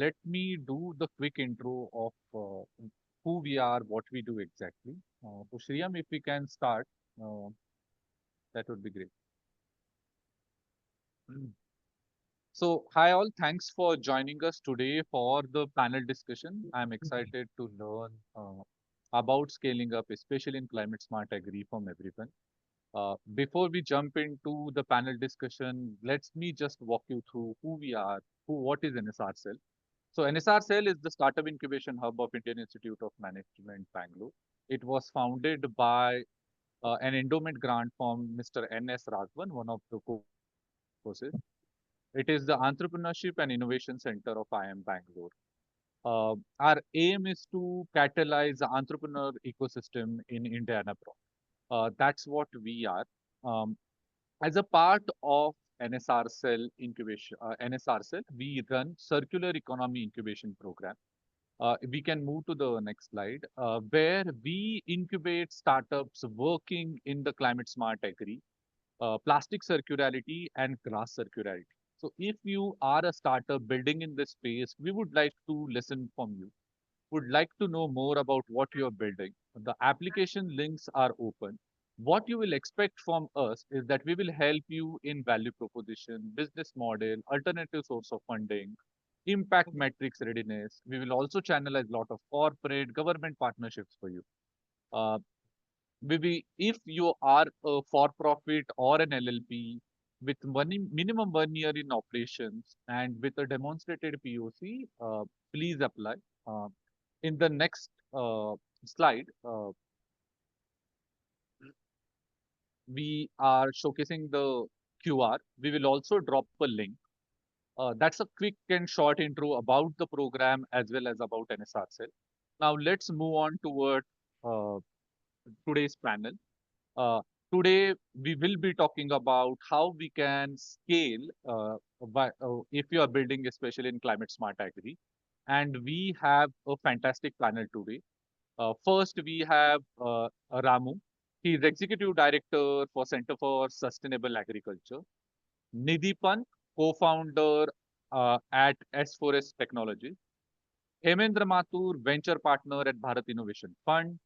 let me do the quick intro of who we are, what we do exactly. So, Shriyam, if we can start, uh, that would be great. Mm. So, hi all, thanks for joining us today for the panel discussion. I'm excited to learn about scaling up, especially in climate smart agri from everyone. Before we jump into the panel discussion, let me just walk you through who we are, what is NSRCEL. So NSRCEL is the startup incubation hub of Indian Institute of Management, Bangalore. It was founded by an endowment grant from Mr. N.S. Raghavan, one of the co-courses. It is the Entrepreneurship and Innovation Center of IIM Bangalore. Our aim is to catalyze the entrepreneur ecosystem in India and abroad. That's what we are. Um, as a part of NSRCEL, we run circular economy incubation program. We can move to the next slide, where we incubate startups working in the climate smart agri, plastic circularity, and grass circularity. So, if you are a startup building in this space, we would like to listen from you. Would like to know more about what you are building. The application links are open. What you will expect from us is that we will help you in value proposition, business model, alternative source of funding, impact metrics readiness. We will also channelize a lot of corporate government partnerships for you. Uh, Maybe if you are a for-profit or an LLP with minimum 1 year in operations and with a demonstrated POC, please apply. Uh, in the next slide, we are showcasing the QR. We will also drop a link. That's a quick and short intro about the program as well as about NSRCell. Now let's move on toward uh, today's panel. Uh, Today, we will be talking about how we can scale if you are building, especially in climate smart agri. And we have a fantastic panel today. First, we have Ramu. He is Executive Director for Center for Sustainable Agriculture. Nidhi Pant, co-founder at S4S Technologies. Hemendra Mathur, venture partner at Bharat Innovation Fund.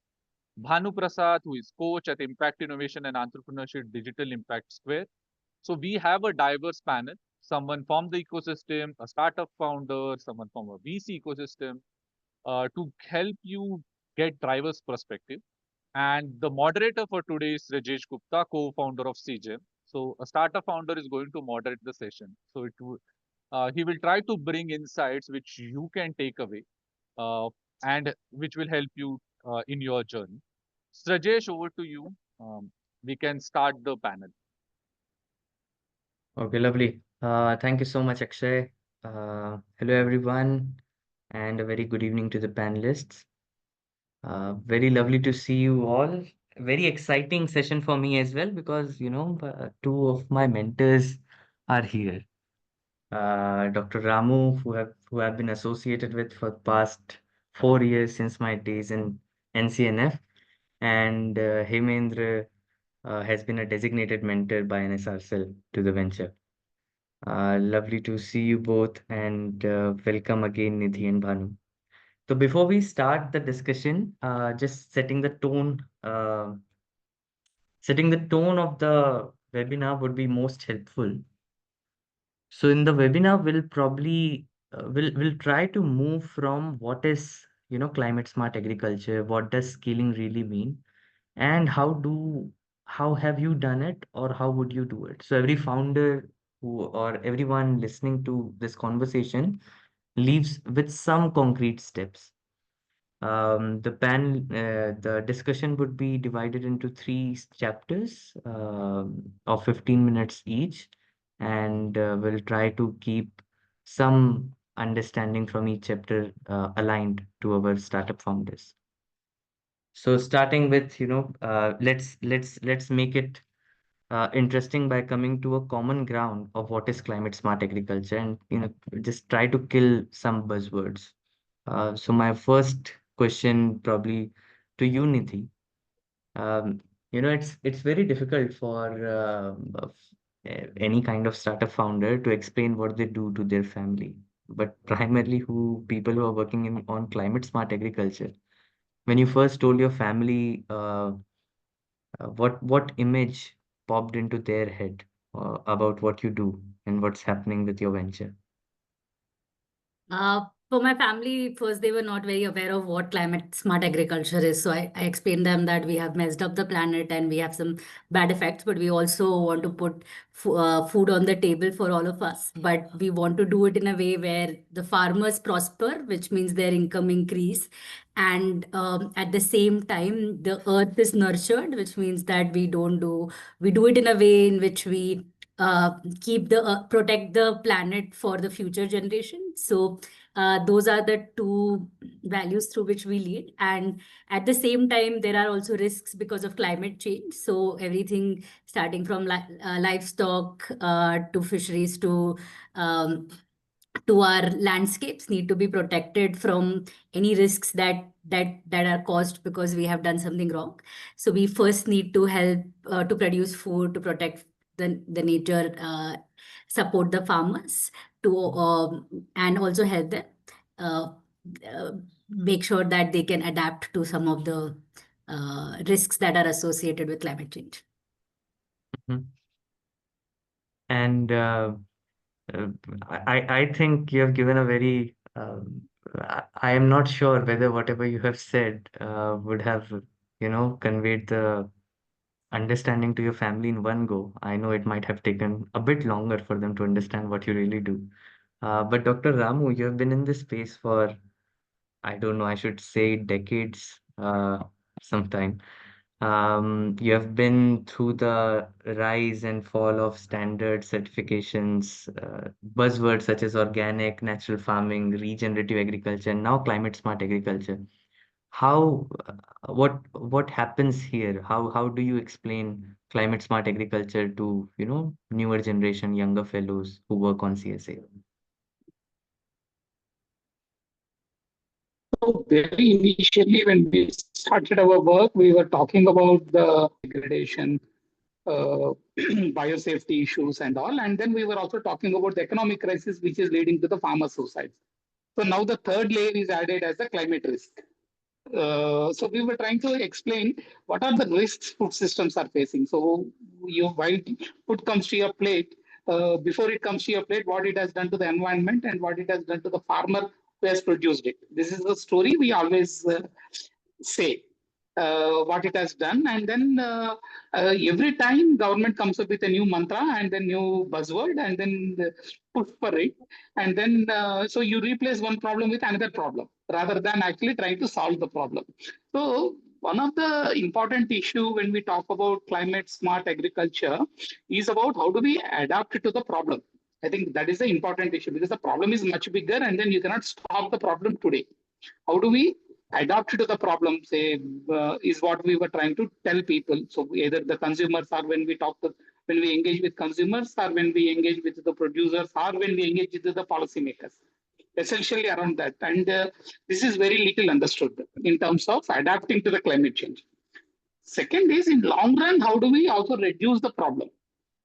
Bhanu Prasad, who is coach at Impact Innovation and Entrepreneurship Digital Impact Square. So we have a diverse panel, someone from the ecosystem, a startup founder, someone from a VC ecosystem, to help you get driver's perspective. And the moderator for today is Rajesh Gupta, co-founder of CGEM. So a startup founder is going to moderate the session. So he will try to bring insights which you can take away uh, and which will help you in your journey. Rajesh, over to you. We can start the panel. Okay, lovely. Thank you so much, Akshay. Hello, everyone, and a very good evening to the panelists. Very lovely to see you all. Very exciting session for me as well because, two of my mentors are here. Dr. Ramu, who have been associated with for the past 4 years since my days in NCNF, and Hemendra has been a designated mentor by NSRCEL to the venture. Lovely to see you both and welcome again, Nidhi and Bhanu. So before we start the discussion, just setting the tone of the webinar would be most helpful. So in the webinar, we'll probably we'll try to move from what is climate smart agriculture, what does scaling really mean, and how have you done it or how would you do it? So every founder who or everyone listening to this conversation leaves with some concrete steps. The discussion would be divided into three chapters of 15 minutes each, and we'll try to keep some understanding from each chapter aligned to our startup founders. So starting with, let's make it interesting by coming to a common ground of what is climate smart agriculture, and just try to kill some buzzwords. So my first question probably to you, Nidhi. Um, it's very difficult for any kind of startup founder to explain what they do to their family. but primarily who people who are working on climate smart agriculture. When you first told your family, what image popped into their head about what you do and what's happening with your venture? For my family, first they were not very aware of what climate smart agriculture is. So I explained them that we have messed up the planet and we have some bad effects, but we also want to put food on the table for all of us. But we want to do it in a way where the farmers prosper, which means their income increase. And at the same time, the earth is nurtured, which means that we do it in a way in which we keep the protect the planet for the future generation. So those are the two values through which we lead. And at the same time, there are also risks because of climate change. So everything starting from livestock to fisheries to our landscapes need to be protected from any risks that are caused because we have done something wrong. So we first need to help to produce food to protect the nature, support the farmers to and also help them uh, uh, make sure that they can adapt to some of the risks that are associated with climate change. Mhm. And uh, I think you have given a very I am not sure whether whatever you have said would have, conveyed the understanding to your family in one go. I know it might have taken a bit longer for them to understand what you really do. But Dr. Ramu, you have been in this space for, I don't know, I should say decades, sometime. You have been through the rise and fall of standard certifications, buzzwords such as organic, natural farming, regenerative agriculture, and now climate smart agriculture. How, what happens here? How do you explain climate smart agriculture to, newer generation, younger fellows who work on CSA? So very initially, when we started our work, we were talking about the degradation, uh, biosafety issues, and all. And then we were also talking about the economic crisis, which is leading to the farmer suicides. So now the third layer is added as the climate risk. So we were trying to explain what are the risks food systems are facing. So while food comes to your plate, before it comes to your plate, what it has done to the environment and what it has done to the farmer who has produced it. This is the story we always say what it has done, and then every time government comes up with a new mantra and then new buzzword and then push for it, and then so you replace one problem with another problem rather than actually trying to solve the problem. So one of the important issue when we talk about climate smart agriculture is about how do we adapt to the problem. I think that is the important issue because the problem is much bigger and then you cannot stop the problem today. How do we adapt to the problem, say, is what we were trying to tell people. So either the consumers or when we engage with consumers or when we engage with the producers or when we engage with the policymakers, essentially around that. And this is very little understood in terms of adapting to the climate change. Second is, in long run, how do we also reduce the problem?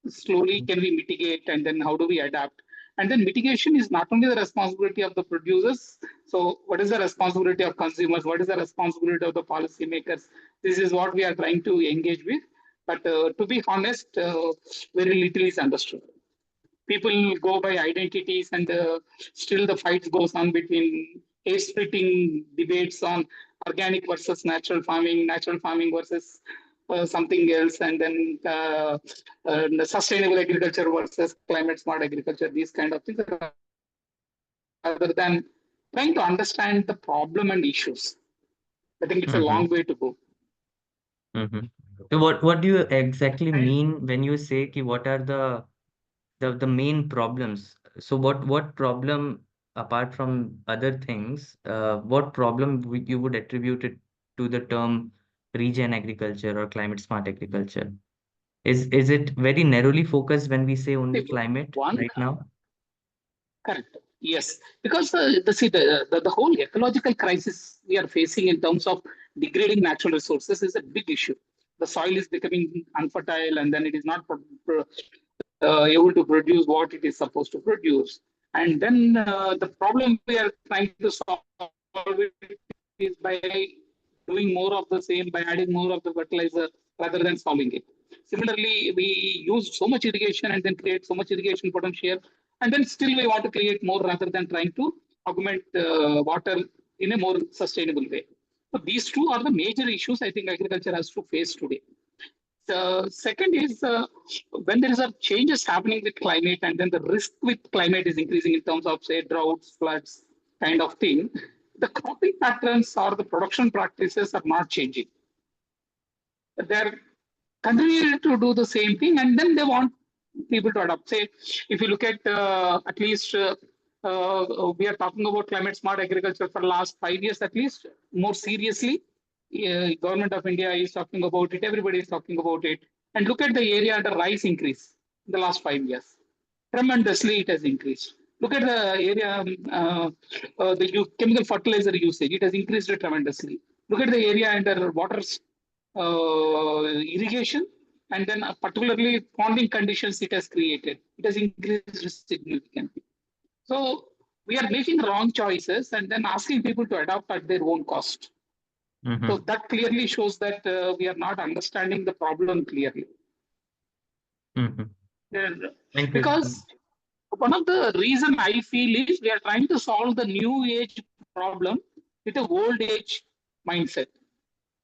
Slowly can we mitigate, and then how do we adapt? And then mitigation is not only the responsibility of the producers. So what is the responsibility of consumers? What is the responsibility of the policymakers? This is what we are trying to engage with. But to be honest, very little is understood. People go by identities, and still the fight goes on between hair-splitting debates on organic versus natural farming versus something else, and then the sustainable agriculture versus climate smart agriculture, these kind of things, rather than trying to understand the problem and issues. I think it's a Mm-hmm. long way to go. Mm-hmm. So what do you exactly mean when you say ki what are the main problems? So what problem apart from other things, what problem you would attribute it to the term regen agriculture or climate smart agriculture? Is it very narrowly focused when we say only climate One, right now? correct. Yes, because the whole ecological crisis we are facing in terms of degrading natural resources is a big issue. The soil is becoming unfertile, and then it is not able to produce what it is supposed to produce. And then the problem we are trying to solve it is by doing more of the same, by adding more of the fertilizer rather than solving it. Similarly, we use so much irrigation and then create so much irrigation potential, and then still we want to create more rather than trying to augment water in a more sustainable way. So these two are the major issues I think agriculture has to face today. The second is when there is a changes happening with climate, and then the risk with climate is increasing in terms of say droughts, floods, kind of thing. The cropping patterns or the production practices are not changing. They're continuing to do the same thing, and then they want people to adopt. Say, if you look at least we are talking about climate smart agriculture for the last 5 years at least, more seriously. Government of India is talking about it. Everybody is talking about it. And look at the area under rice increase in the last 5 years. Tremendously, it has increased. Look at the area, the chemical fertilizer usage. It has increased tremendously. Look at the area under water irrigation, and then particularly ponding conditions it has created. It has increased significantly. So we are making wrong choices and then asking people to adopt at their own cost. So that clearly shows that we are not understanding the problem clearly. Because one of the reason I feel is we are trying to solve the new age problem with a old age mindset.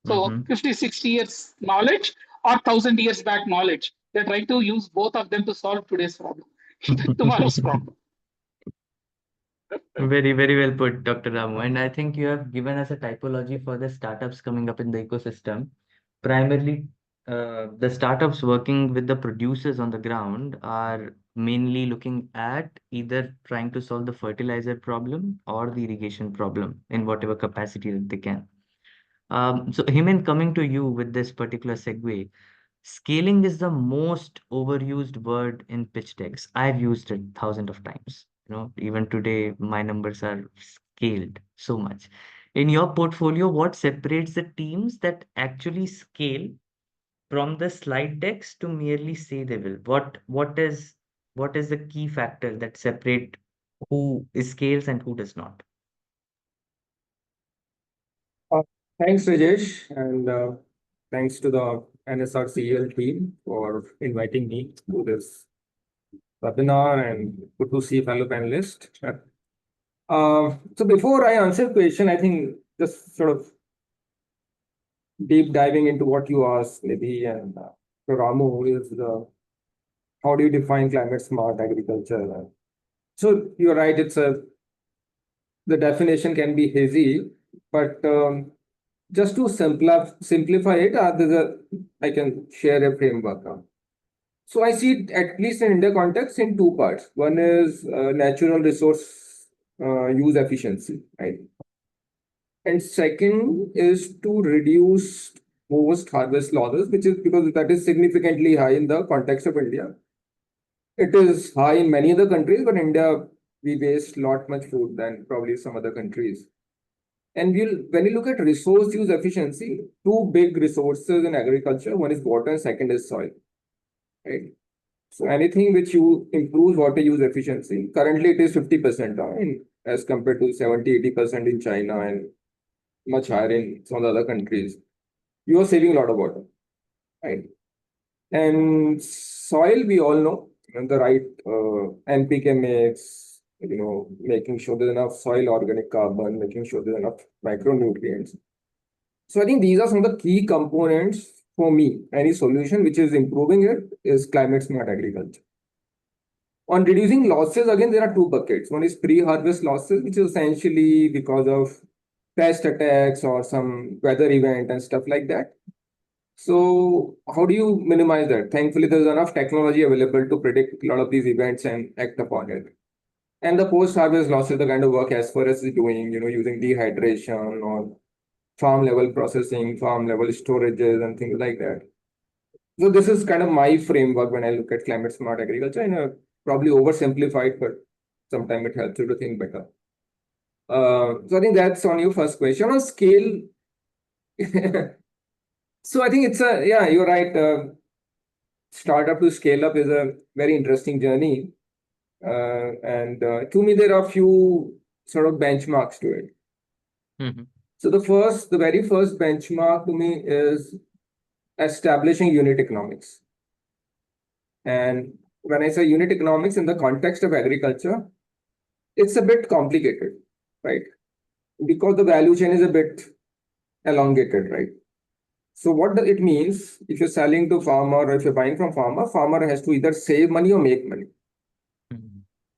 So 50, 60 years knowledge or 1,000 years back knowledge. They're trying to use both of them to solve today's problem, tomorrow's problem. Very, very well put, Dr. Ramu. And I think you have given us a typology for the startups coming up in the ecosystem. Primarily, the startups working with the producers on the ground are mainly looking at either trying to solve the fertilizer problem or the irrigation problem in whatever capacity that they can. So, Himen, coming to you with this particular segue, scaling is the most overused word in pitch decks. I've used it thousands of times. Even today, my numbers are scaled so much. In your portfolio, what separates the teams that actually scale from the slide decks to merely say they will? What is the key factor that separate who scales and who does not? Thanks, Rajesh, and thanks to the NSRCEL team for inviting me to this webinar, and good to see fellow panelists. So before I answer the question, I think just sort of deep diving into what you asked, maybe, and Ramu, is how do you define climate smart agriculture? So you're right, the definition can be hazy, but just to simplify it, I can share a framework. So I see it, at least in India context, in two parts. One is natural resource use efficiency, right? And second is to reduce post-harvest losses, which is because that is significantly high in the context of India. It is high in many other countries, but India, we waste lot much food than probably some other countries. And when you look at resource use efficiency, two big resources in agriculture, one is water and second is soil, right? So anything which you improves water use efficiency, currently it is 50% as compared to 70, 80% in China and much higher in some of the other countries. You are saving a lot of water, right? And soil, we all know, the right NPK mix, making sure there's enough soil organic carbon, making sure there's enough micronutrients. So I think these are some of the key components for me. Any solution which is improving it is climate smart agriculture. On reducing losses, again, there are two buckets. One is pre-harvest losses, which is essentially because of pest attacks or some weather event and stuff like that. So how do you minimize that? Thankfully, there's enough technology available to predict a lot of these events and act upon it. And the post-harvest losses, the kind of work as far as is doing, using dehydration or farm level processing, farm level storages and things like that. So this is kind of my framework when I look at climate smart agriculture, probably oversimplified, but sometimes it helps you to think better. So I think that's on your first question. On scale, so I think you're right. Startup to scale up is a very interesting journey. To me, there are a few sort of benchmarks to it. So the very first benchmark to me is establishing unit economics. And when I say unit economics in the context of agriculture, it's a bit complicated, right? Because the value chain is a bit elongated, right? So what it means, if you're selling to farmer or if you're buying from farmer has to either save money or make money.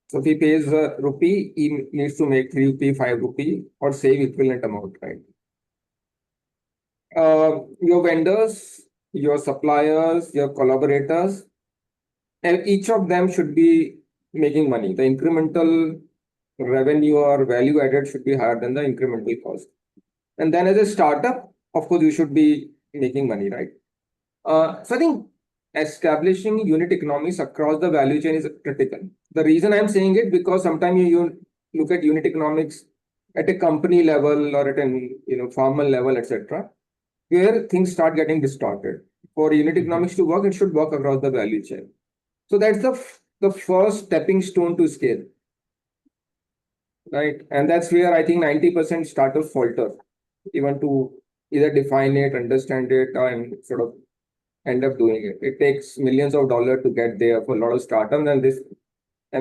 So if he pays a rupee, he needs to make 3 rupee, 5 rupee or save equivalent amount, right? Your vendors, your suppliers, your collaborators, and each of them should be making money. The incremental revenue or value added should be higher than the incremental cost. And then as a startup, of course, you should be making money, right? So I think establishing unit economics across the value chain is critical. The reason I'm saying it because sometimes you look at unit economics at a company level or at an formal level, etc., where things start getting distorted. For unit economics to work, it should work across the value chain. So that's the first stepping stone to scale, right? And that's where I think 90% startups falter, even to either define it, understand it, and sort of end up doing it. It takes millions of dollars to get there for a lot of startups, and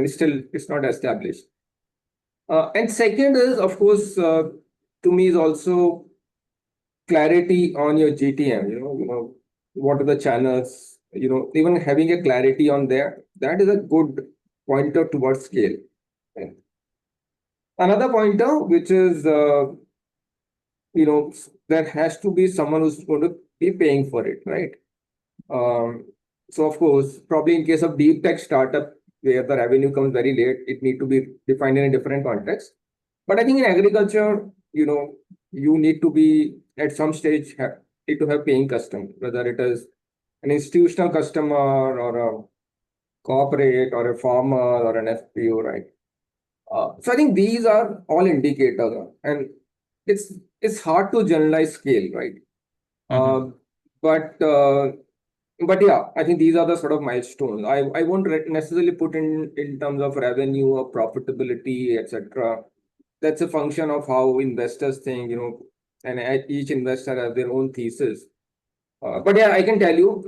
it's not established. And second is, of course, to me is also clarity on your GTM. What are the channels? Even having a clarity on there, that is a good pointer towards scale. Okay. Another pointer, which is there has to be someone who's going to be paying for it, right? So of course, probably in case of deep tech startup where the revenue comes very late, it need to be defined in a different context. But I think in agriculture, you need to be at some stage need to have paying customer, whether it is an institutional customer or a corporate or a farmer or an FPO, right? So I think these are all indicators, and it's hard to generalize scale, right? But yeah, I think these are the sort of milestones. I won't necessarily put in terms of revenue or profitability, etc. That's a function of how investors think, and each investor has their own thesis. But yeah, I can tell you,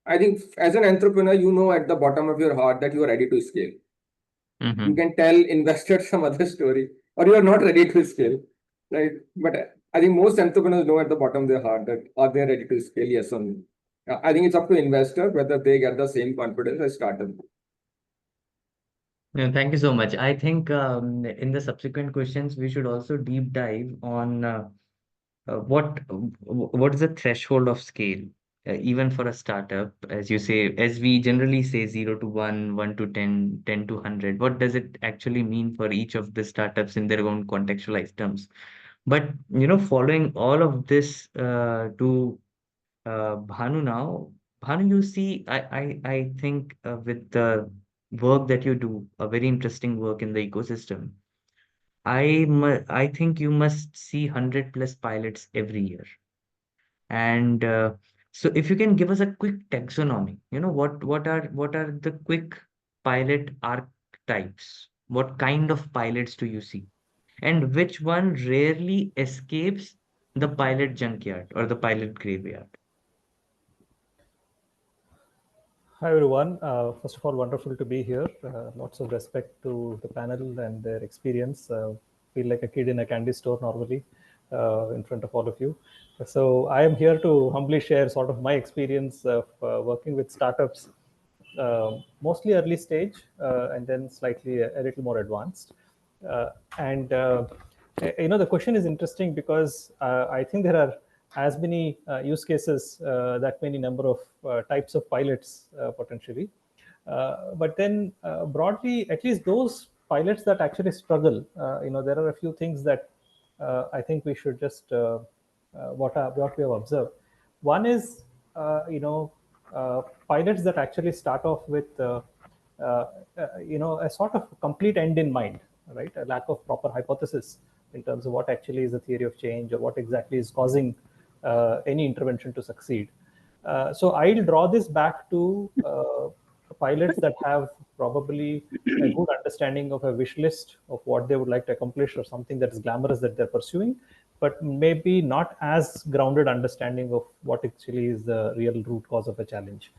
I think as an entrepreneur, at the bottom of your heart that you are ready to scale. You can tell investors some other story, or you are not ready to scale, right? But I think most entrepreneurs know at the bottom of their heart that are they ready to scale, yes or no. I think it's up to investor whether they get the same confidence as startup. No, thank you so much. I think in the subsequent questions, we should also deep dive on what is the threshold of scale, even for a startup, as you say, as we generally say 0 to 1, 1 to 10, 10 to 100. What does it actually mean for each of the startups in their own contextualized terms? But following all of this to Bhanu now. Bhanu, you see, I think with the work that you do, a very interesting work in the ecosystem, I think you must see 100 plus pilots every year. And so if you can give us a quick taxonomy, what are the quick pilot archetypes? What kind of pilots do you see? And which one rarely escapes the pilot junkyard or the pilot graveyard? Hi everyone. First of all, wonderful to be here. Lots of respect to the panel and their experience. Feel like a kid in a candy store normally in front of all of you. So I am here to humbly share sort of my experience of working with startups, mostly early stage and then slightly a little more advanced. The question is interesting because I think there are as many use cases, that many number of types of pilots potentially. But then broadly, at least those pilots that actually struggle, there are a few things that I think we should just what we have observed. One is, pilots that actually start off with a sort of complete end in mind, right? A lack of proper hypothesis in terms of what actually is the theory of change or what exactly is causing any intervention to succeed. So I'll draw this back to pilots that have probably a good understanding of a wish list of what they would like to accomplish or something that is glamorous that they're pursuing, but maybe not as grounded understanding of what actually is the real root cause of a challenge.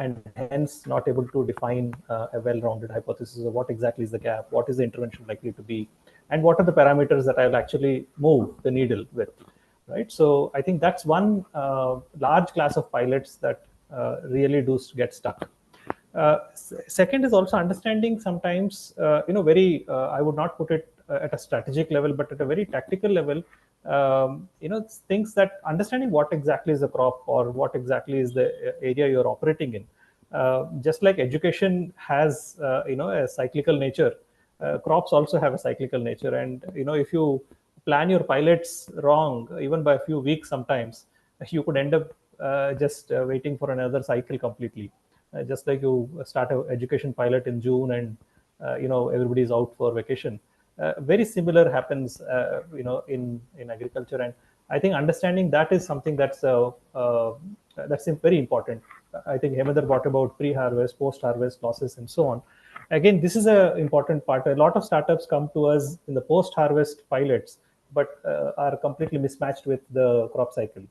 And hence not able to define a well-rounded hypothesis of what exactly is the gap, what is the intervention likely to be, and what are the parameters that I will actually move the needle with, right? So I think that's one large class of pilots that really do get stuck. Second is also understanding sometimes, I would not put it at a strategic level, but at a very tactical level, things that understanding what exactly is the crop or what exactly is the area you're operating in. Just like education has, a cyclical nature, crops also have a cyclical nature. And, if you plan your pilots wrong, even by a few weeks, sometimes you could end up just waiting for another cycle completely. Just like you start an education pilot in June and everybody's out for vacation. Very similar happens in agriculture, and I think understanding that is something that's very important. I think Hemendra brought about pre-harvest, post-harvest losses, and so on. Again, this is an important part. A lot of startups come to us in the post-harvest pilots, but are completely mismatched with the crop cycle.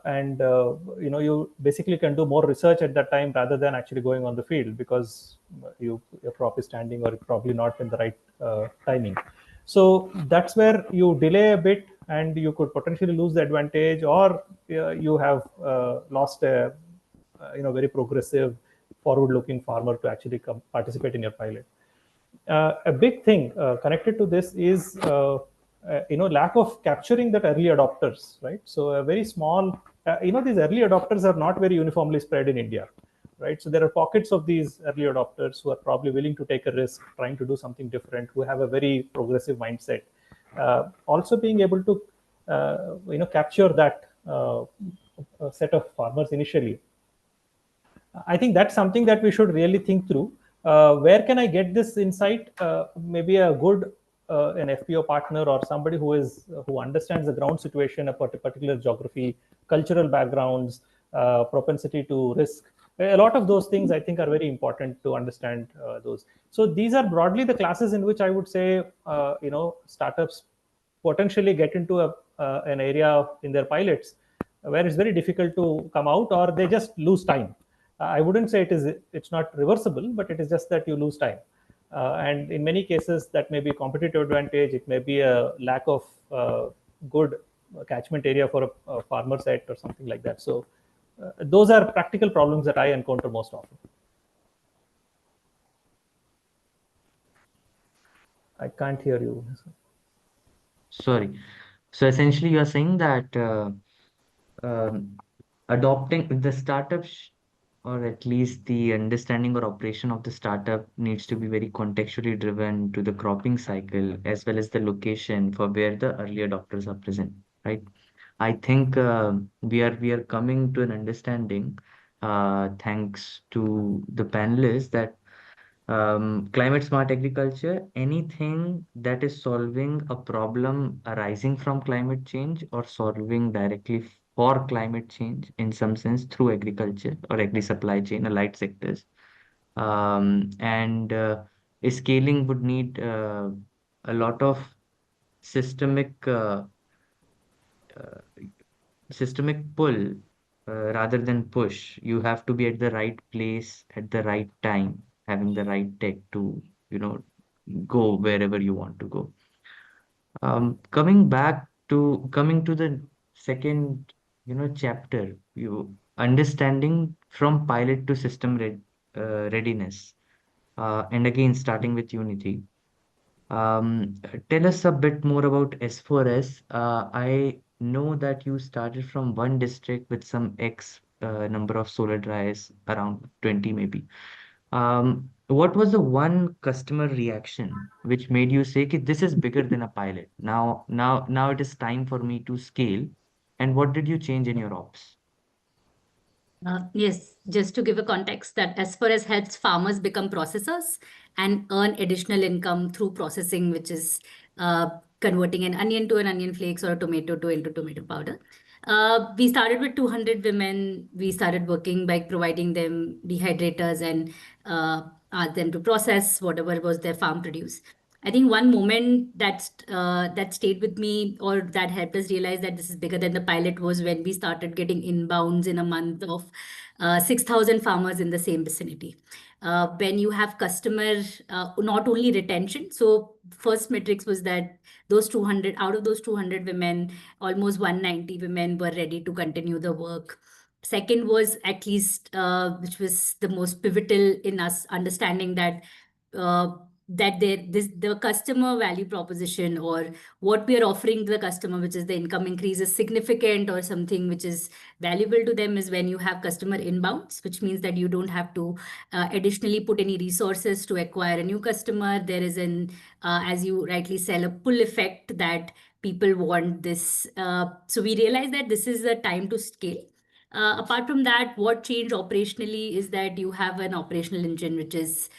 And you basically can do more research at that time rather than actually going on the field, because your crop is standing or probably not in the right timing. So that's where you delay a bit and you could potentially lose the advantage, or you have lost a very progressive, forward-looking farmer to actually participate in your pilot. A big thing connected to this is lack of capturing that early adopters, right? So a very small, these early adopters are not very uniformly spread in India, right? So there are pockets of these early adopters who are probably willing to take a risk, trying to do something different, who have a very progressive mindset. Also being able to capture that set of farmers initially, I think that's something that we should really think through. Where can I get this insight? Maybe a good an FPO partner or somebody who understands the ground situation, a particular geography, cultural backgrounds, propensity to risk. A lot of those things I think are very important to understand those. So these are broadly the classes in which I would say startups potentially get into an area in their pilots where it's very difficult to come out, or they just lose time. I wouldn't say it's not reversible, but it is just that you lose time. And in many cases, that may be competitive advantage. It may be a lack of good catchment area for a farmer set or something like that. So those are practical problems that I encounter most often. I can't hear you. Sorry. So essentially, you're saying that um, adopting the startups, or at least the understanding or operation of the startup, needs to be very contextually driven to the cropping cycle as well as the location for where the early adopters are present, right? I think we are coming to an understanding, thanks to the panelists, that climate smart agriculture, anything that is solving a problem arising from climate change or solving directly for climate change in some sense through agriculture or agri supply chain, allied sectors. And scaling would need a lot of systemic uh, systemic pull rather than push. You have to be at the right place at the right time, having the right tech to, go wherever you want to go. Coming to the second, chapter, you understanding from pilot to system readiness, and again starting with Unity. Tell us a bit more about S4S. I know that you started from one district with some X number of solar dryers, around 20 maybe. What was the one customer reaction which made you say, "Ki, this is bigger than a pilot. Now it is time for me to scale." And what did you change in your ops? Yes, just to give a context, that as far as helps farmers become processors and earn additional income through processing, which is converting an onion to an onion flakes or a tomato to into tomato powder. We started with 200 women. We started working by providing them dehydrators and ask them to process whatever was their farm produce. I think one moment that stayed with me, or that helped us realize that this is bigger than the pilot, was when we started getting inbounds in a month of 6,000 farmers in the same vicinity. When you have customer, not only retention, so first metrics was that those 200, out of those 200 women, almost 190 women were ready to continue the work. Second was, at least, which was the most pivotal in us understanding that the customer value proposition, or what we are offering to the customer, which is the income increase, is significant, or something which is valuable to them, is when you have customer inbounds, which means that you don't have to additionally put any resources to acquire a new customer. There is as you rightly said, a pull effect that people want this. So we realize that this is the time to scale. Apart from that, what changed operationally is that you have an operational engine, which is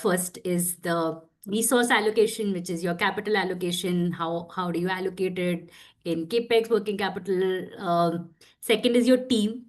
first is the resource allocation, which is your capital allocation. How do you allocate it in CapEx, working capital? Second is your team,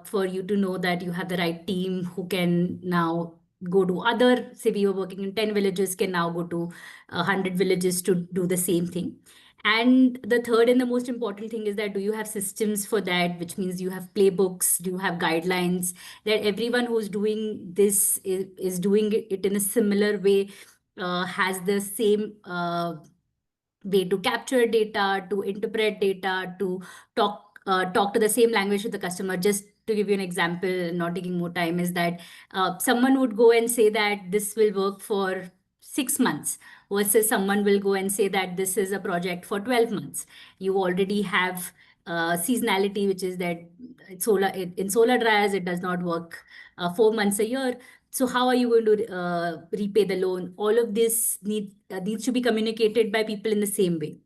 for you to know that you have the right team who can now go to other, say we were working in 10 villages, can now go to 100 villages to do the same thing. And the third and the most important thing is that, do you have systems for that, which means you have playbooks, do you have guidelines, that everyone who's doing this is doing it in a similar way, has the same way to capture data, to interpret data, to talk to the same language with the customer. Just to give you an example, not taking more time, is that someone would go and say that this will work for 6 months, versus someone will go and say that this is a project for 12 months. You already have seasonality, which is that in solar dryers, it does not work 4 months a year. So how are you going to repay the loan? All of this needs to be communicated by people in the same way.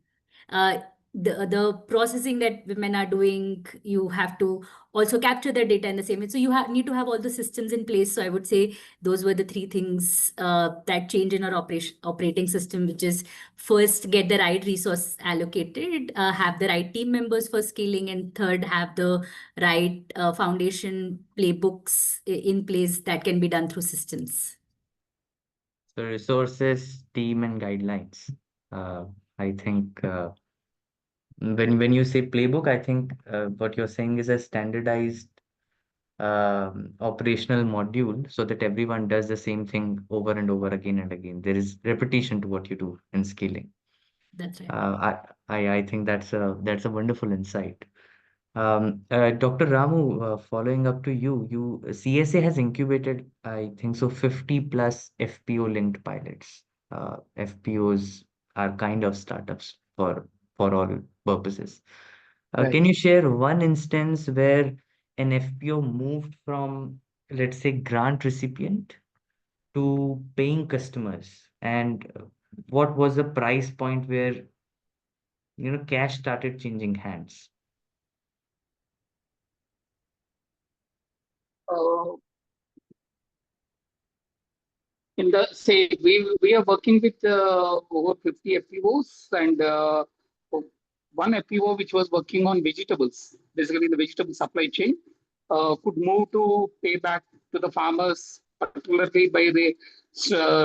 The processing that women are doing, you have to also capture their data in the same way. So you need to have all the systems in place. So I would say those were the three things that change in our operating system, which is first, get the right resource allocated, have the right team members for scaling, and third, have the right foundation playbooks in place that can be done through systems. So resources, team, and guidelines. I think when you say playbook, I think what you're saying is a standardized operational module, so that everyone does the same thing over and over again and again. There is repetition to what you do in scaling. That's right. I think that's a wonderful insight. Dr. Ramu, following up to you, CSA has incubated, I think so, 50 plus FPO linked pilots. FPOs are kind of startups for all purposes. Right. Can you share one instance where an FPO moved from, let's say, grant recipient to paying customers, and what was the price point where cash started changing hands? Uh, in the say we are working with over 50 FPOs, and one FPO which was working on vegetables, basically the vegetable supply chain, could move to pay back to the farmers, particularly by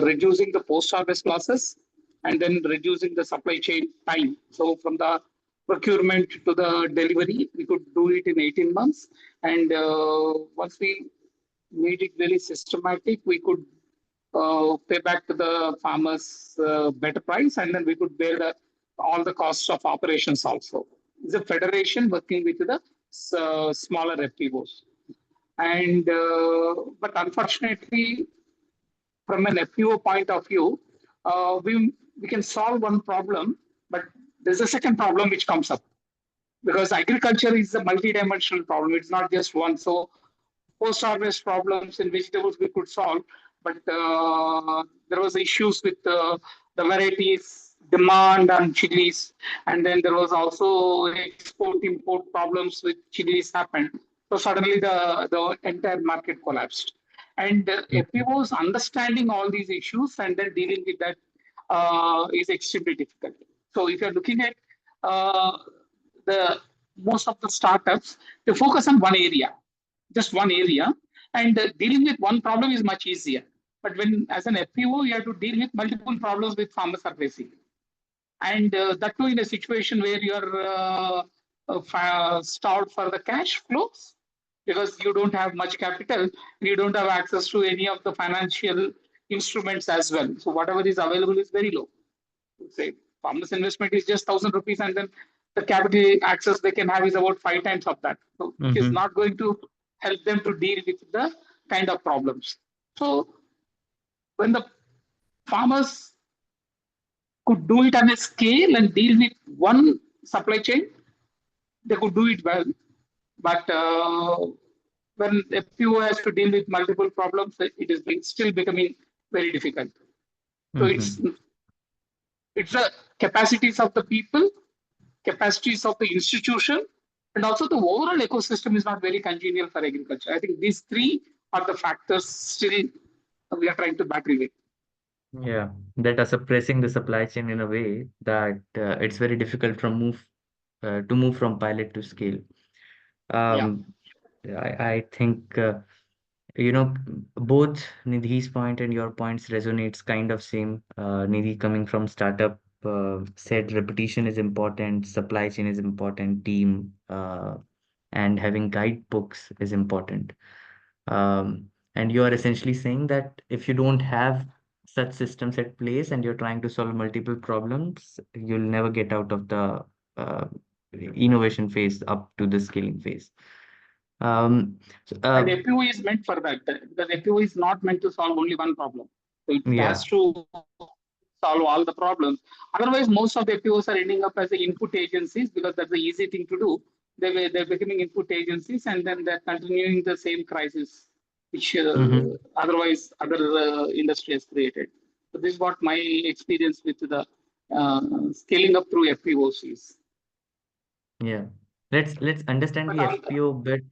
reducing the post-harvest losses and then reducing the supply chain time. So from the procurement to the delivery, we could do it in 18 months. And once we made it very systematic, we could pay back to the farmers better price, and then we could bear all the costs of operations also. It's a federation working with the smaller FPOs. And but unfortunately, from an FPO point of view, we can solve one problem, but there's a second problem which comes up, because agriculture is a multi-dimensional problem. It's not just one. So post-harvest problems in vegetables we could solve, but there was issues with the varieties, demand on chilies, and then there was also export-import problems with chilies happened. So suddenly the entire market collapsed. And FPOs understanding all these issues and then dealing with that is extremely difficult. So if you're looking at the most of the startups, they focus on one area, just one area, and dealing with one problem is much easier. But when as an FPO, you have to deal with multiple problems with farmers are facing. And that too in a situation where you're starved for the cash flows because you don't have much capital, you don't have access to any of the financial instruments as well. So whatever is available is very low. Say farmers investment is just 1,000 rupees, and then the capital access they can have is about 5 times of that. So which is not going to help them to deal with the kind of problems. So when the farmers could do it on a scale and deal with one supply chain, they could do it well. But when FPO has to deal with multiple problems, it is still becoming very difficult. So it's the capacities of the people, capacities of the institution, and also the overall ecosystem is not very congenial for agriculture. I think these three are the factors still we are trying to battle with. Yeah, that are suppressing the supply chain in a way that it's very difficult to move from pilot to scale. Um, I think both Nidhi's point and your points resonates kind of same. Nidhi coming from startup said repetition is important, supply chain is important, team and having guidebooks is important. And you are essentially saying that if you don't have such systems at place and you're trying to solve multiple problems, you'll never get out of the uh, innovation phase up to the scaling phase. Um, so, And FPO is meant for that because FPO is not meant to solve only one problem. So it has to solve all the problems. Otherwise, most of the FPOs are ending up as the input agencies because that's the easy thing to do. They're becoming input agencies and then they're continuing the same crisis which otherwise other industry has created. So this is what my experience with the scaling up through FPOs is. Yeah, let's understand But the on, FPO bit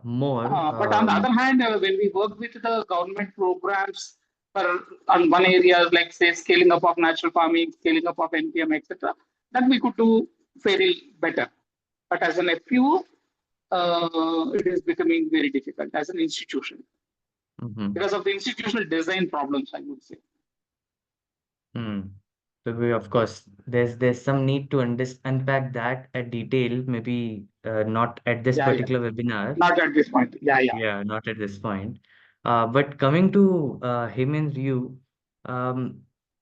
more. but on the other hand, when we work with the government programs for on one area, like say scaling up of natural farming, scaling up of NPM, etc., then we could do fairly better. But as an FPO, it is becoming very difficult as an institution because of the institutional design problems, I would say. So of course, there's some need to unpack that at detail, maybe not at this particular webinar. Not at this point. Yeah, not at this point. But coming to him and you,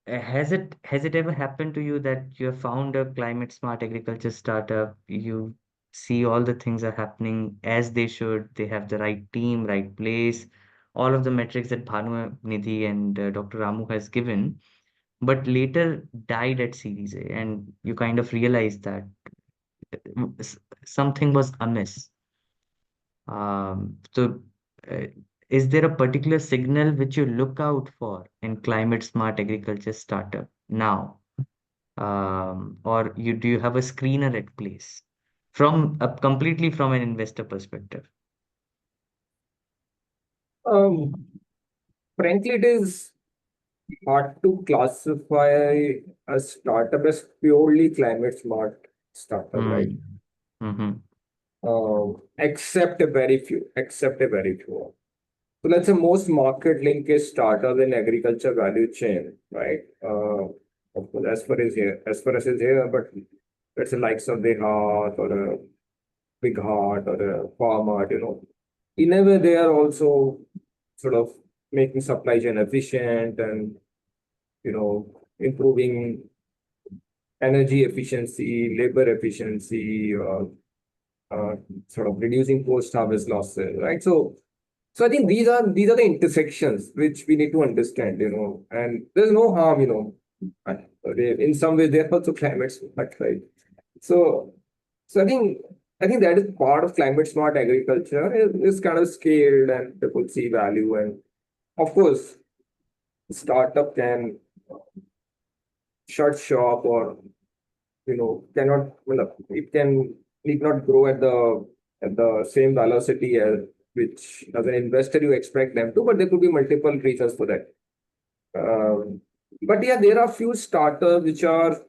has it ever happened to you that you have found a climate smart agriculture startup? You see all the things are happening as they should. They have the right team, right place, all of the metrics that Bhanu, Nidhi, and Dr. Ramu has given, but later died at Series A, and you kind of realized that something was amiss. So, uh, is there a particular signal which you look out for in climate smart agriculture startup now? Or do you have a screener at place from completely from an investor perspective? Frankly, it is hard to classify a startup as purely climate smart startup, right? Except a very few. So let's say most market linkage startups in agriculture value chain, right? Of course, as far as is here, but let's say likes of the Heart or a Big Heart or a Farmart, in a way they are also sort of making supply chain efficient and improving energy efficiency, labor efficiency, sort of reducing post-harvest losses, right? So I think these are the intersections which we need to understand, and there's no harm, in some way they're also climate smart, right? So I think that is part of climate smart agriculture is kind of scaled and people see value, and of course startup can shut shop or cannot, well, it need not grow at the same velocity as which as an investor you expect them to, but there could be multiple reasons for that. But yeah, there are few startups which are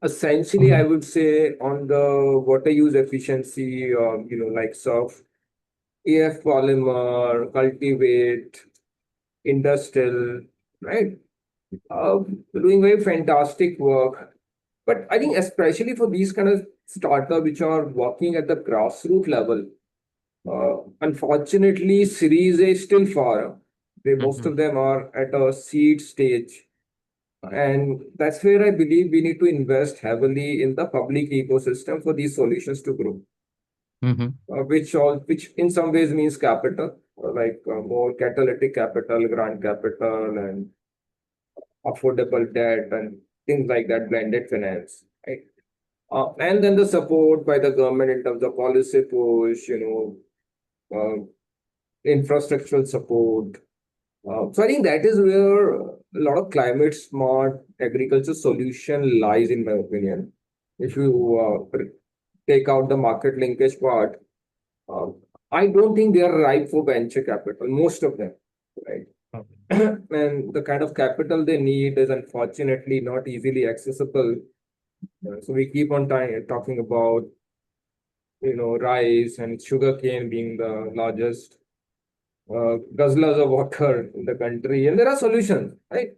essentially, I would say, on the water use efficiency, like surf, AF polymer, cultivate, industrial, right? Doing very fantastic work. But I think especially for these kind of startups which are working at the grassroots level, unfortunately, Series A is still far. Most of them are at a seed stage. And that's where I believe we need to invest heavily in the public ecosystem for these solutions to grow, which in some ways means capital, like more catalytic capital, grant capital, and affordable debt and things like that, blended finance, right? And then the support by the government in terms of policy push, infrastructural support. So I think that is where a lot of climate smart agriculture solution lies, in my opinion. If you take out the market linkage part, uh, I don't think they are ripe for venture capital, most of them, right? And the kind of capital they need is unfortunately not easily accessible. So we keep on talking about, rice and sugarcane being the largest guzzlers of water in the country, and there are solutions, right?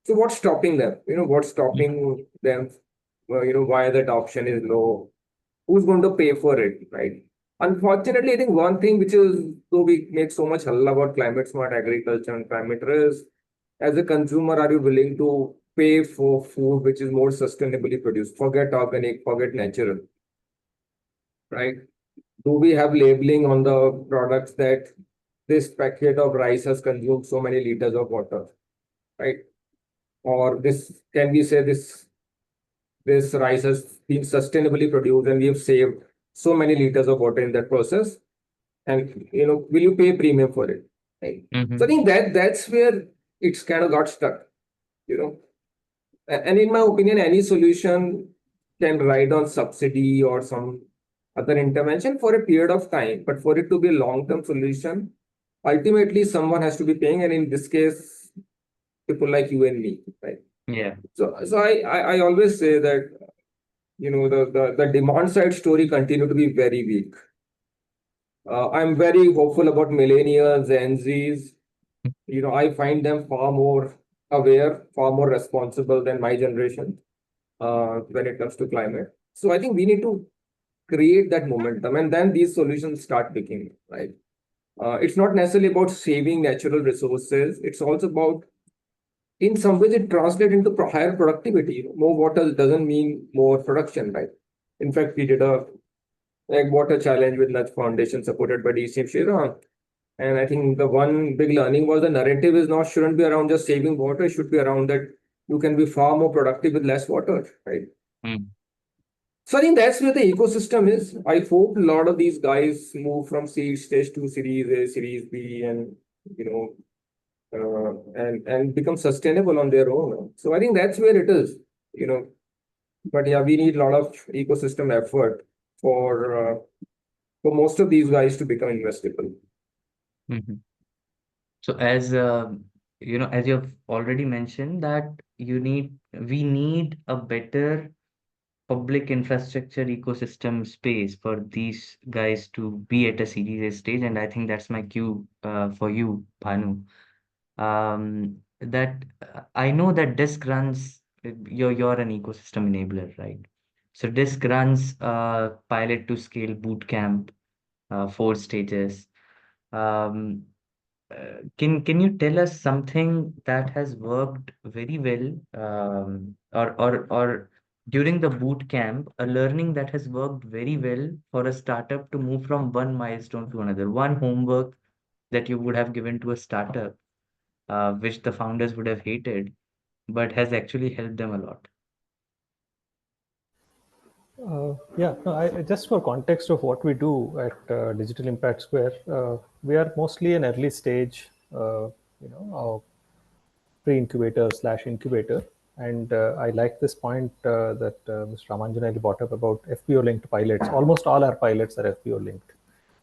So what's stopping them? What's stopping them? Why the adoption is low? Who's going to pay for it, right? Unfortunately, I think one thing which is, though we make so much halla about climate smart agriculture and climate risk, as a consumer, are you willing to pay for food which is more sustainably produced? Forget organic, forget natural, right? Do we have labeling on the products that this packet of rice has consumed so many liters of water, right? Or this, can we say this rice has been sustainably produced and we have saved so many liters of water in that process? And will you pay premium for it? Right? So I think that's where it's kind of got stuck, And in my opinion, any solution can ride on subsidy or some other intervention for a period of time, but for it to be a long-term solution, ultimately someone has to be paying, and in this case, people like you and me, right? Yeah. So I always say that the demand side story continue to be very weak. I'm very hopeful about millennials, Gen Zs. I find them far more aware, far more responsible than my generation when it comes to climate. So I think we need to create that momentum, and then these solutions start picking, right? It's not necessarily about saving natural resources. It's also about, in some ways, it translates into higher productivity. More water doesn't mean more production, right? In fact, we did a water challenge with Nudge Foundation supported by DC Shriram. And I think the one big learning was the narrative is not shouldn't be around just saving water. It should be around that you can be far more productive with less water, right? So I think that's where the ecosystem is. I hope a lot of these guys move from seed stage to Series A, Series B, and and become sustainable on their own. So I think that's where it is. But yeah, we need a lot of ecosystem effort for most of these guys to become investable. So as as you've already mentioned that we need a better public infrastructure ecosystem space for these guys to be at a Series A stage, and I think that's my cue for you, Bhanu. That I know that Disk runs, you're an ecosystem enabler, right? So Disk runs pilot to scale bootcamp, 4 stages. Um, can you tell us something that has worked very well, or during the boot camp, a learning that has worked very well for a startup to move from one milestone to another, one homework that you would have given to a startup, which the founders would have hated, but has actually helped them a lot? Yeah, no, just for context of what we do at Digital Impact Square, we are mostly an early stage, pre-incubator / incubator. And I like this point that Mr. Ramanjanali brought up about FPO linked pilots. Almost all our pilots are FPO linked,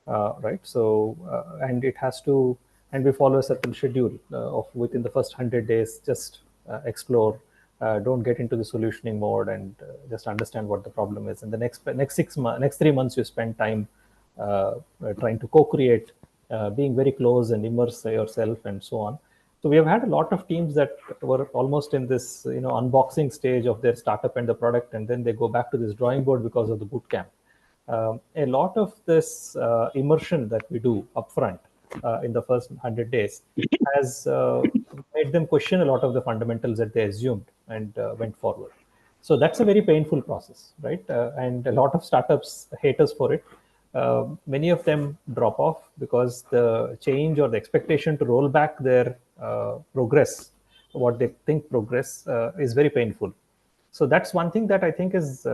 right? So, and it has to, and we follow a certain schedule of within the first 100 days, just explore, don't get into the solutioning mode, and just understand what the problem is. And the next 6 months, next 3 months, you spend time trying to co-create, being very close and immerse yourself and so on. So we have had a lot of teams that were almost in this, unboxing stage of their startup and the product, and then they go back to this drawing board because of the boot camp. A lot of this immersion that we do upfront in the first 100 days has made them question a lot of the fundamentals that they assumed and went forward. So that's a very painful process, right? And a lot of startups hate us for it. Many of them drop off because the change or the expectation to roll back their progress, what they think progress, is very painful. So that's one thing that I think is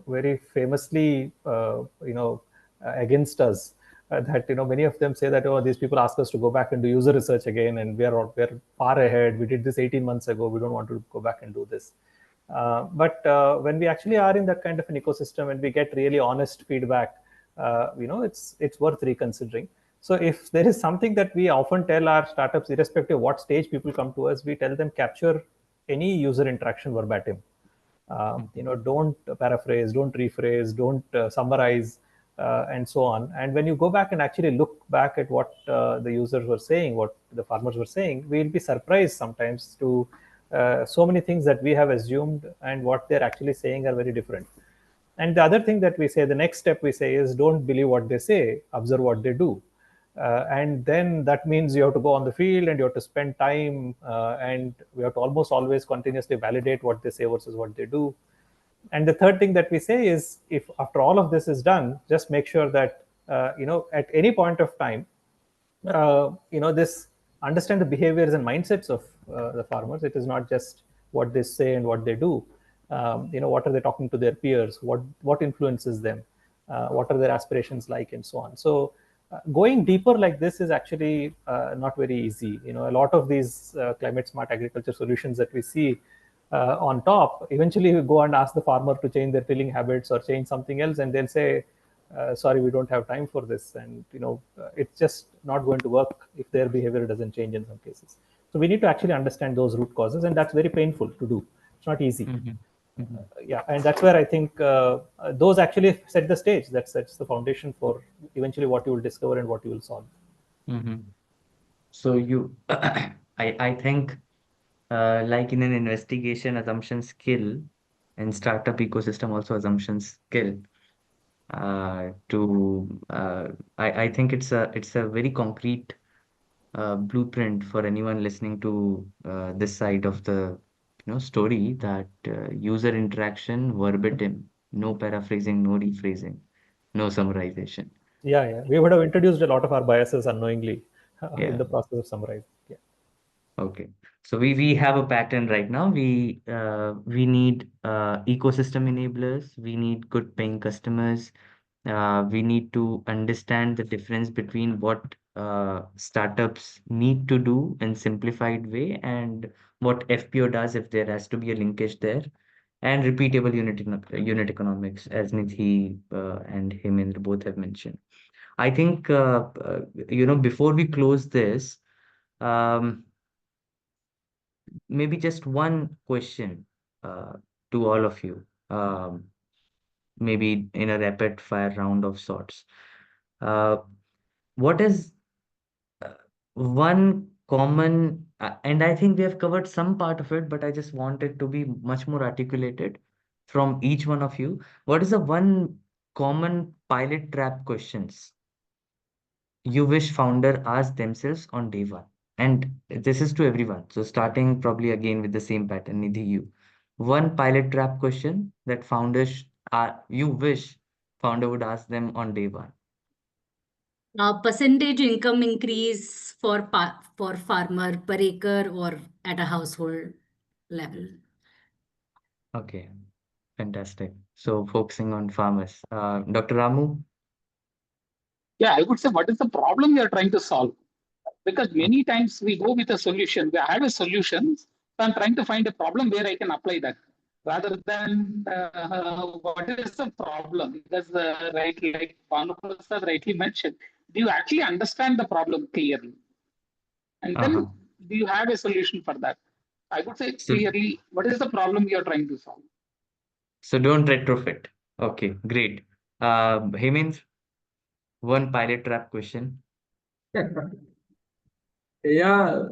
very famously, against us. That many of them say that, oh, these people ask us to go back and do user research again, and we're far ahead. We did this 18 months ago. We don't want to go back and do this. But when we actually are in that kind of an ecosystem and we get really honest feedback, it's worth reconsidering. So if there is something that we often tell our startups, irrespective of what stage people come to us, we tell them capture any user interaction verbatim. Don't paraphrase, don't rephrase, don't summarize, and so on. And when you go back and actually look back at what the users were saying, what the farmers were saying, we'll be surprised sometimes to so many things that we have assumed, and what they're actually saying are very different. And the other thing that we say, the next step we say, is don't believe what they say, observe what they do. And then that means you have to go on the field and you have to spend time, and we have to almost always continuously validate what they say versus what they do. And the third thing that we say is, if after all of this is done, just make sure that at any point of time, this understand the behaviors and mindsets of the farmers. It is not just what they say and what they do. What are they talking to their peers? What influences them? What are their aspirations like, and so on. So going deeper like this is actually not very easy. A lot of these climate smart agriculture solutions that we see on top, eventually we go and ask the farmer to change their tilling habits or change something else, and they'll say, sorry, we don't have time for this. And it's just not going to work if their behavior doesn't change in some cases. So we need to actually understand those root causes, and that's very painful to do. It's not easy. Yeah, and that's where I think those actually set the stage. That sets the foundation for eventually what you will discover and what you will solve. So I think, like in an investigation, assumption skill, and startup ecosystem also assumption skill. I think it's a very concrete blueprint for anyone listening to this side of the story, that user interaction verbatim, no paraphrasing, no rephrasing, no summarization. Yeah. We would have introduced a lot of our biases unknowingly Yeah. in the process of summarizing. Yeah. Okay. So we have a pattern right now. We need ecosystem enablers. We need good paying customers. We need to understand the difference between what startups need to do in simplified way, and what FPO does if there has to be a linkage there, and repeatable unit economics, as Nidhi and Hemendra both have mentioned. I think before we close this, um, maybe just one question uh, to all of you, maybe in a rapid fire round of sorts. Uh, what is one common, and I think we have covered some part of it, but I just want it to be much more articulated from each one of you. What is the one common pilot trap questions you wish founder ask themselves on day one? And this is to everyone. So starting probably again with the same pattern, Nidhi, you. One pilot trap question that founders you wish founder would ask them on day one. Percentage income increase for farmer per acre or at a household level. Okay, fantastic. So focusing on farmers. Dr. Ramu? Yeah, I would say, what is the problem you're trying to solve? Because many times we go with a solution. I have a solution, so I'm trying to find a problem where I can apply that, rather than what is the problem. Because like Banu Prasad rightly mentioned, do you actually understand the problem clearly? And Uh-huh. then do you have a solution for that? I would say So, clearly, what is the problem you're trying to solve? so don't retrofit. Okay, great. Hemendra, one pilot trap question. Yeah,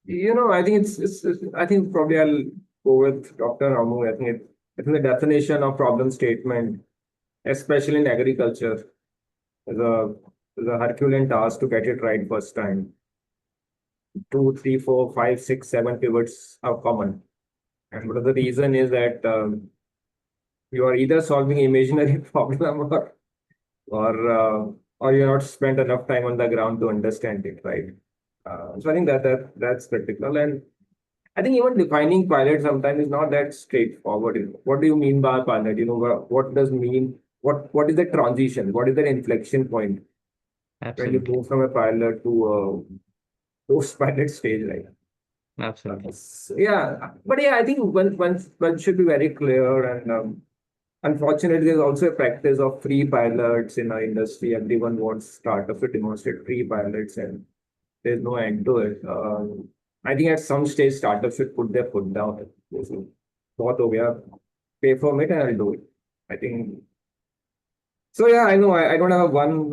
I think I think probably I'll go with Dr. Ramu. I think the definition of problem statement, especially in agriculture, is a Herculean task to get it right first time. 2, 3, 4, 5, 6, 7 pivots are common. And one of the reason is that you are either solving imaginary problem or you're not spent enough time on the ground to understand it, right? So I think that's critical. And I think even defining pilot sometimes is not that straightforward. What do you mean by pilot? What does mean? What is the transition? What is the inflection point when you Absolutely. move from a pilot to a post-pilot stage, right? Absolutely. Yeah, but yeah, I think one should be very clear. And unfortunately, there's also a practice of free pilots in our industry. Everyone wants startups to demonstrate free pilots, and there's no end to it. I think at some stage, startups should put their foot down. Thought, oh, yeah, pay for it and I'll do it. I think so. Yeah, I know I don't have a one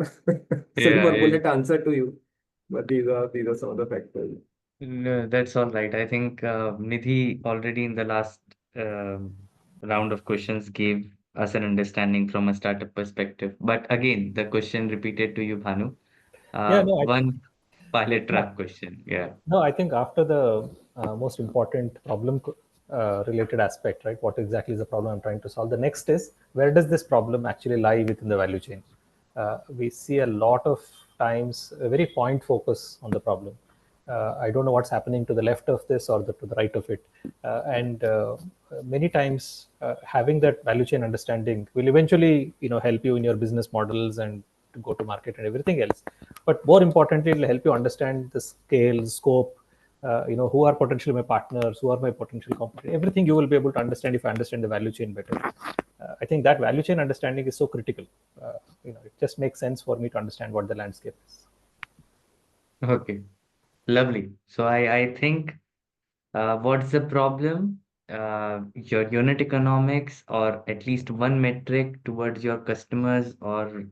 Yeah, silver bullet answer to you, but these are some of the factors. no, that's all right. I think Nidhi already in the last um round of questions gave us an understanding from a startup perspective. But again, the question repeated to you, Bhanu. Yeah, no, One pilot yeah. trap question. Yeah. No, I think after the most important problem related aspect, right? What exactly is the problem I'm trying to solve? The next is, where does this problem actually lie within the value chain? We see a lot of times a very point focus on the problem. I don't know what's happening to the left of this or to the right of it. And many times having that value chain understanding will eventually, help you in your business models and to go to market and everything else. But more importantly, it will help you understand the scale, scope, who are potentially my partners, who are my potential competitors. Everything you will be able to understand if I understand the value chain better. I think that value chain understanding is so critical. It just makes sense for me to understand what the landscape is. Okay. Lovely. So I think what's the problem? Your unit economics, or at least one metric towards your customers, or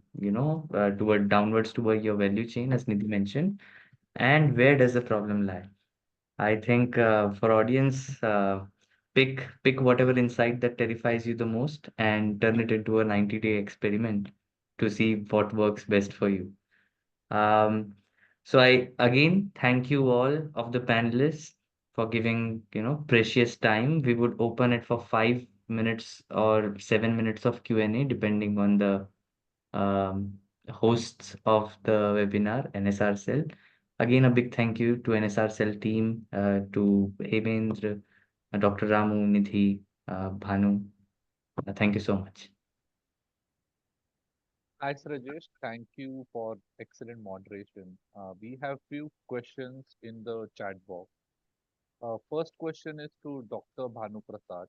toward downwards toward your value chain, as Nidhi mentioned. And where does the problem lie? I think for audience, pick whatever insight that terrifies you the most and turn it into a 90-day experiment to see what works best for you. Um, so I again thank you all of the panelists for giving, precious time. We would open it for 5 minutes or 7 minutes of Q&A, depending on the um, hosts of the webinar, NSRCEL. Again, a big thank you to NSRCEL team, to Hemendra, Dr. Ramu, Nidhi, Bhanu. Thank you so much. Thanks, Rajesh. Thank you for excellent moderation. We have few questions in the chat box. First question is to Dr. Bhanu Prasad.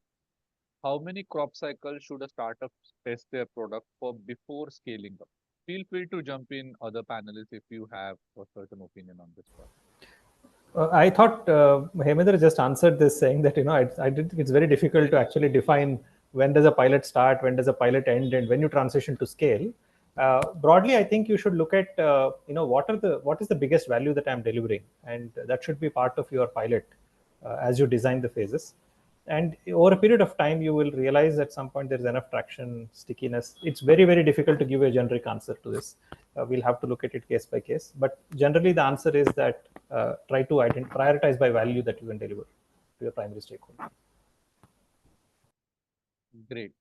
How many crop cycles should a startup test their product for before scaling up? Feel free to jump in, other panelists, if you have a certain opinion on this one. I thought Hemendra just answered this, saying that I did think it's very difficult to actually define when does a pilot start, when does a pilot end, and when you transition to scale. Broadly, I think you should look at what is the biggest value that I'm delivering, and that should be part of your pilot as you design the phases. And over a period of time, you will realize at some point there's enough traction, stickiness. It's very, very difficult to give a generic answer to this. We'll have to look at it case by case. But generally, the answer is that try to prioritize by value that you can deliver to your primary stakeholder. Great.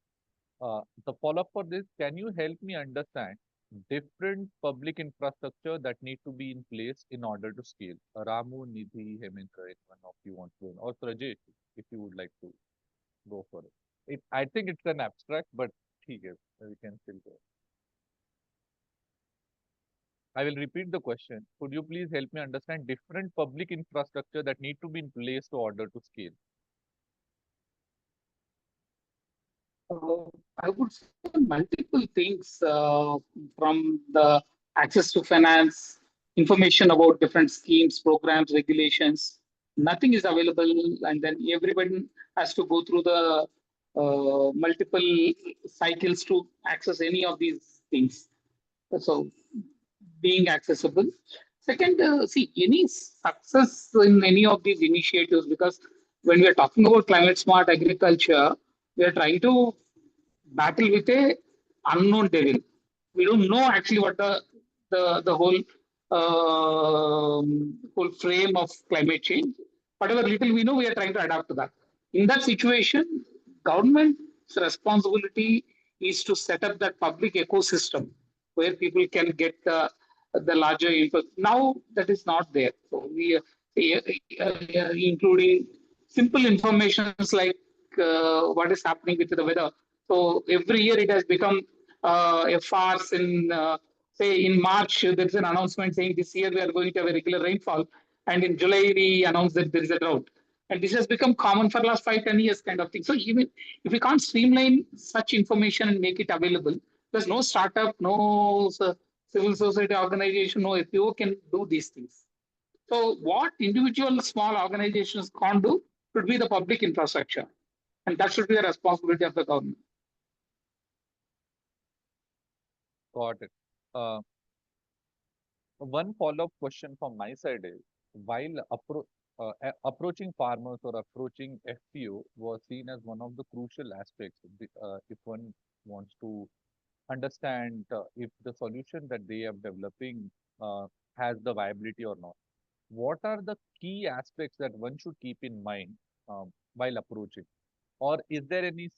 The follow-up for this, can you help me understand different public infrastructure that need to be in place in order to scale? Ramu, Nidhi, Hemendra, anyone of you want to, or Rajesh, if you would like to go for it. I think it's an abstract, but we can still go. I will repeat the question. Could you please help me understand different public infrastructure that need to be in place to order to scale? I would say multiple things from the access to finance, information about different schemes, programs, regulations. Nothing is available, and then everybody has to go through the multiple cycles to access any of these things. So, being accessible. Second, see, any success in any of these initiatives, because when we are talking about climate smart agriculture, we are trying to battle with a unknown devil. We don't know actually what the whole frame of climate change. Whatever little we know, we are trying to adapt to that. In that situation, government's responsibility is to set up that public ecosystem where people can get the larger input. Now that is not there. So we including simple informations like what is happening with the weather. So every year it has become a farce. In say in March there is an announcement saying this year we are going to have a regular rainfall, and in July we announce that there is a drought. And this has become common for the last 5-10 years, kind of thing. So even if we can't streamline such information and make it available, there's no startup, no civil society organization, no FPO can do these things. So what individual small organizations can't do should be the public infrastructure. And that should be the responsibility of the government. Got it. One follow-up question from my side is, while approaching farmers or approaching FPO was seen as one of the crucial aspects if one wants to understand if the solution that they are developing has the viability or not. What are the key aspects that one should keep in mind while approaching? Or is there any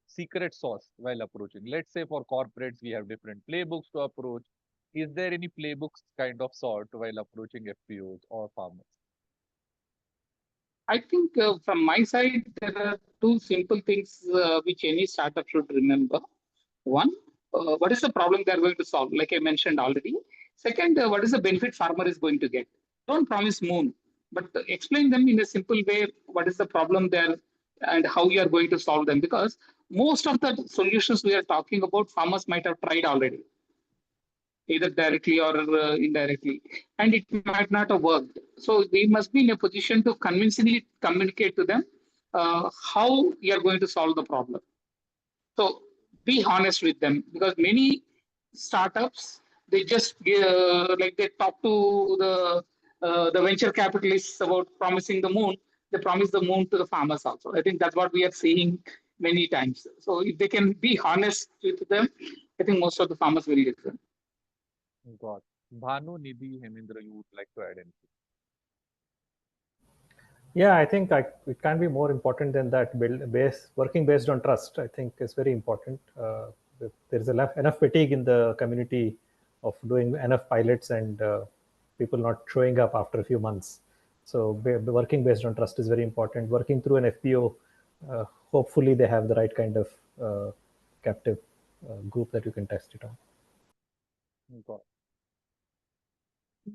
secret sauce while approaching? Let's say for corporates, we have different playbooks to approach. Is there any playbooks kind of sort while approaching FPOs or farmers? I think from my side, there are two simple things which any startup should remember. One, what is the problem they're going to solve? Like I mentioned already. Second, what is the benefit farmer is going to get? Don't promise moon, but explain them in a simple way what is the problem there and how you are going to solve them. Because most of the solutions we are talking about, farmers might have tried already, either directly or indirectly, and it might not have worked. So we must be in a position to convincingly communicate to them how you are going to solve the problem. So be honest with them, because many startups, they just like they talk to the venture capitalists about promising the moon. They promise the moon to the farmers also. I think that's what we are seeing many times. So if they can be honest with them, I think most of the farmers will listen. Got it. Bhanu, Nidhi, Hemendra, you would like to add anything? Yeah, I think it can't be more important than that. Working based on trust, I think, is very important. There's enough fatigue in the community of doing enough pilots and people not showing up after a few months. So working based on trust is very important. Working through an FPO, hopefully they have the right kind of captive group that you can test it on. Got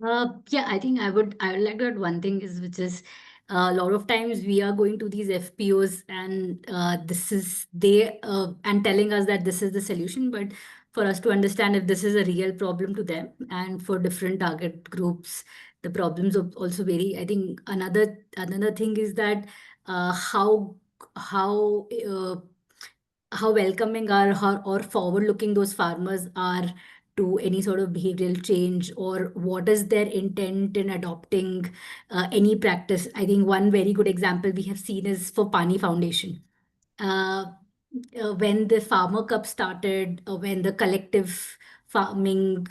it. Yeah, I think I would like to add one thing which is a lot of times we are going to these FPOs and and telling us that this is the solution, but for us to understand if this is a real problem to them, and for different target groups, the problems also vary. I think another thing is that how welcoming or forward looking those farmers are to any sort of behavioral change, or what is their intent in adopting any practice. I think one very good example we have seen is for Pani Foundation. When the Farmer Cup started, when the collective farming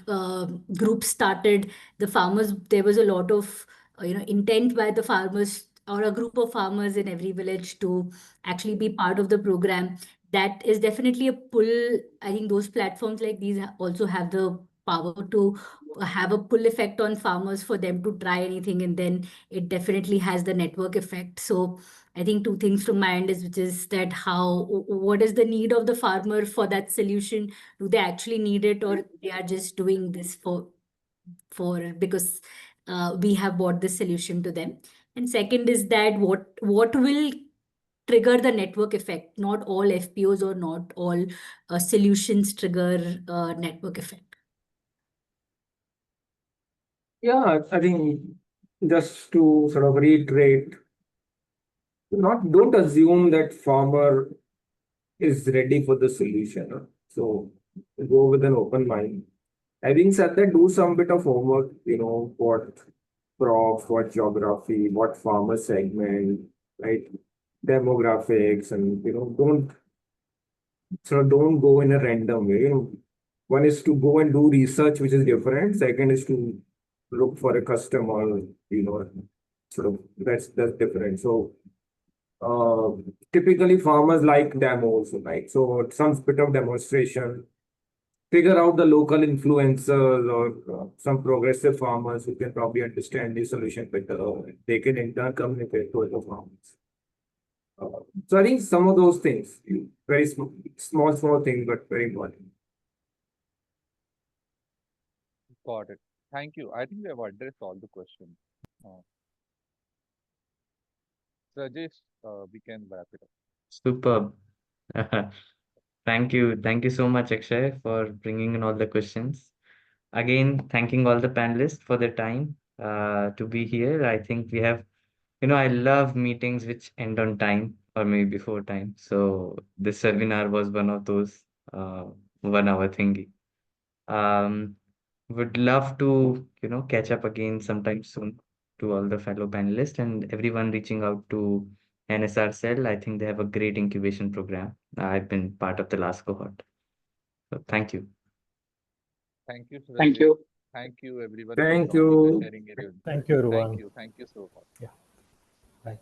group started, there was a lot of intent by the farmers or a group of farmers in every village to actually be part of the program. That is definitely a pull. I think those platforms like these also have the power to have a pull effect on farmers for them to try anything, and then it definitely has the network effect. So I think two things from my end which is that what is the need of the farmer for that solution? Do they actually need it, or they are just doing this for because we have bought this solution to them? And second is that what will trigger the network effect? Not all FPOs or not all solutions trigger network effect. Yeah, I think just to sort of reiterate, don't assume that farmer is ready for the solution. So go with an open mind Having said that, do some bit of homework, what crops, what geography, what farmer segment, right? Demographics, and don't go in a random way. One is to go and do research, which is different. Second is to look for a customer, that's different. So typically farmers like demos, right? So some bit of demonstration, figure out the local influencers or some progressive farmers who can probably understand the solution better. They can in turn communicate to other farmers. So I think some of those things, very small things, but very important. Got it. Thank you. I think we have addressed all the questions. Rajesh, we can wrap it up. Superb. Thank you. Thank you so much, Akshay, for bringing in all the questions. Again, thanking all the panelists for their time to be here. I think we have, I love meetings which end on time or maybe before time. So this webinar was one of those 1 hour thingy. Would love to, catch up again sometime soon to all the fellow panelists and everyone reaching out to NSRCEL. I think they have a great incubation program. I've been part of the last cohort. So thank you. Thank you, Thank Rajesh. you. Thank you, everyone, Thank for joining and you. sharing your. Thank you, everyone. Thank you. Thank you so much. Yeah. Bye.